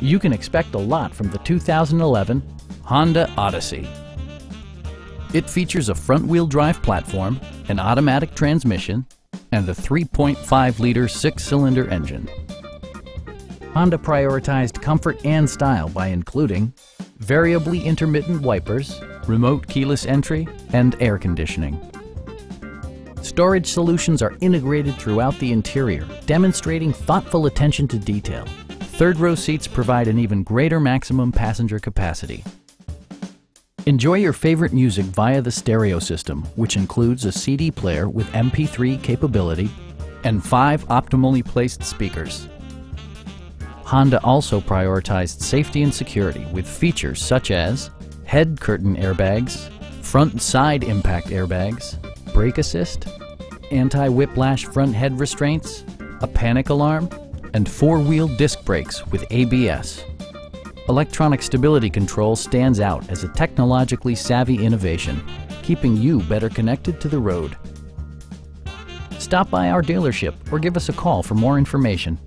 You can expect a lot from the 2011 Honda Odyssey. It features a front-wheel drive platform, an automatic transmission, and a 3.5-liter six-cylinder engine. Honda prioritized comfort and style by including variably intermittent wipers, remote keyless entry, and air conditioning. Storage solutions are integrated throughout the interior, demonstrating thoughtful attention to detail. Third-row seats provide an even greater maximum passenger capacity. Enjoy your favorite music via the stereo system, which includes a CD player with MP3 capability and 5 optimally placed speakers. Honda also prioritized safety and security with features such as head curtain airbags, front and side impact airbags, brake assist, anti-whiplash front head restraints, a panic alarm, and 4-wheel disc brakes with ABS. Electronic stability control stands out as a technologically savvy innovation, keeping you better connected to the road. Stop by our dealership or give us a call for more information.